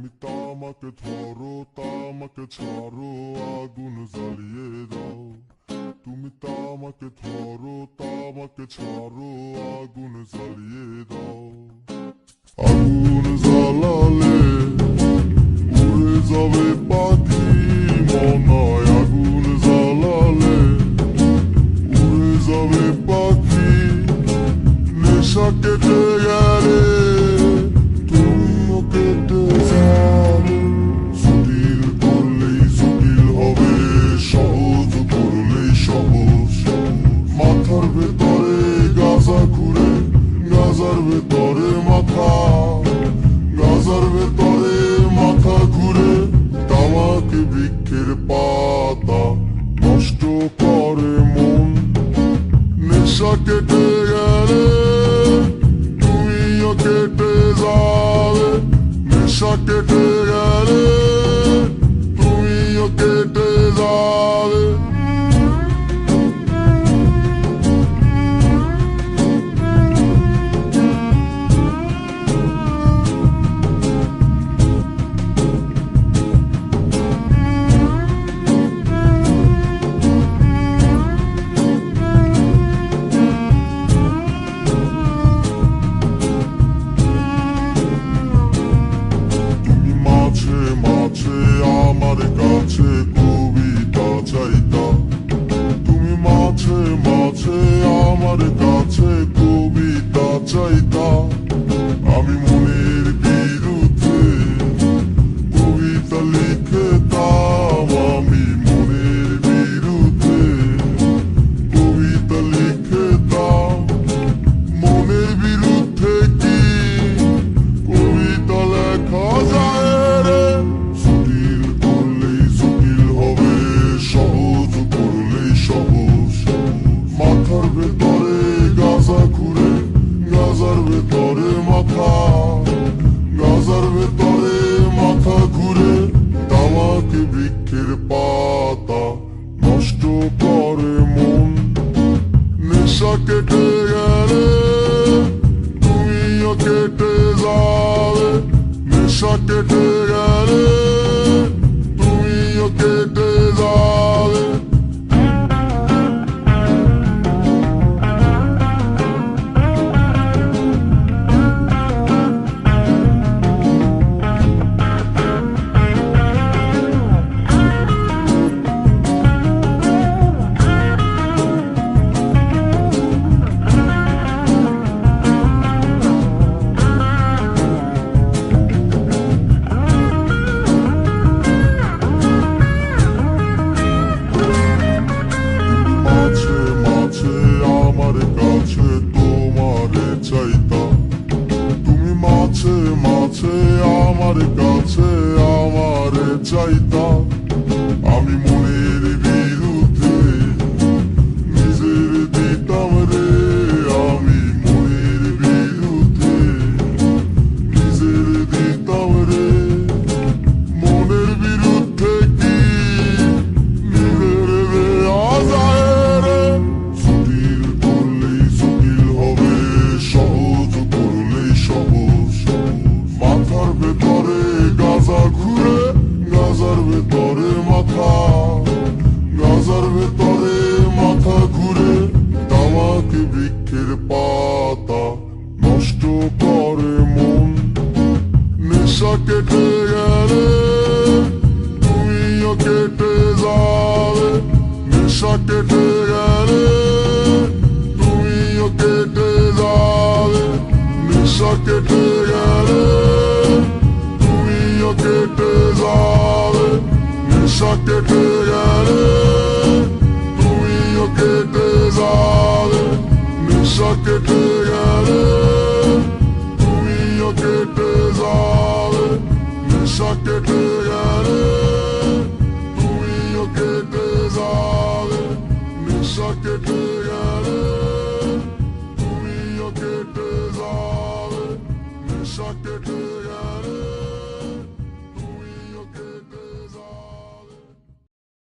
তুমি তামাকে ধরো তামাকে ছাড়ো আগুন জ্বালিয়ে দাও। তুমি তামাকে ধরো তামাকে ছাড়ো আগুন জ্বালিয়ে দাও। আগুন জ্বালালে উড়ে যাবে পাখি মনায়। আগুন জ্বালালে উড়ে যাবে পাখি। নেশা কেটে গেলে তুমিও কেটে যাবে। জটিল করলেই জটিল হবে, সহজ করলেই সহজ। মাথার ভেতরে গাজা ঘুরে, গাজার ভেতরে মাথা, গাজার ভেতরে মাথা ঘুরে। তামাকে বৃক্ষের পাতা নষ্ট করে মন। নেশা কেটে গেলে তুমিও কেটে যাবে। নেশা কেটে গেলে তুমিও কেটে যাবে। আমার কাছে কবিতা চাইতা। তুমি মাঝে মাঝে আমার কাছে কবিতা চাইতা। আমি মনের বিরুদ্ধে কবিতা লিখতাম। আমি মনের বিরুদ্ধে কবিতা লিখতাম। মনের বিরুদ্ধে কি কবিতা লেখা যায় রে? জটিল করলেই জটিল হবে, সহজ করলেই সহজ। মাথার ভেতরে গাজা ঘুরে, গাজার ভেতরে মাথা, গাজার ভেতরে মাথা ঘুরে। তামাকে বৃক্ষের পাতা নষ্ট করে মন। নেশা কেটে গেলে তুমিও কেটে যাবে। নেশা কেটে গেলে তুমিও কেটে যাবে। মাঝে মাঝে আমার কাছে আমারে চাইতা। আমি মনের বিরুদ্ধে নিজের দিতাম রে। আমি মনের বিরুদ্ধে নিজের দিতাম রে। মনের বিরুদ্ধে কি নিজের দেয়া যায় রে? জটিল করলেই জটিল হবে, সহজ করলেই সহজ। মাথার ভেতরে গাজা ঘুরে, গাজার ভেতরে মাথা, গাজার ভেতরে মাথা ঘুরে। তামাকে বৃক্ষের পাতা নষ্ট করে মন। নেশা কেটে গেলে তুমিও কেটে যাবে। নেশা কেটে গেলে তুমিও কেটে যাবে। নেশা কেটে গেলে তুমিও কেটে যাবে। নেশা কেটে গেলে তুমিও কেটে যাবে। নেশা কেটে গেলে তুমিও কেটে যাবে। নেশা কেটে গেলে তুমিও কেটে যাবে। নেশা কেটে গেলে তুমিও কেটে যাবে। নেশা কেটে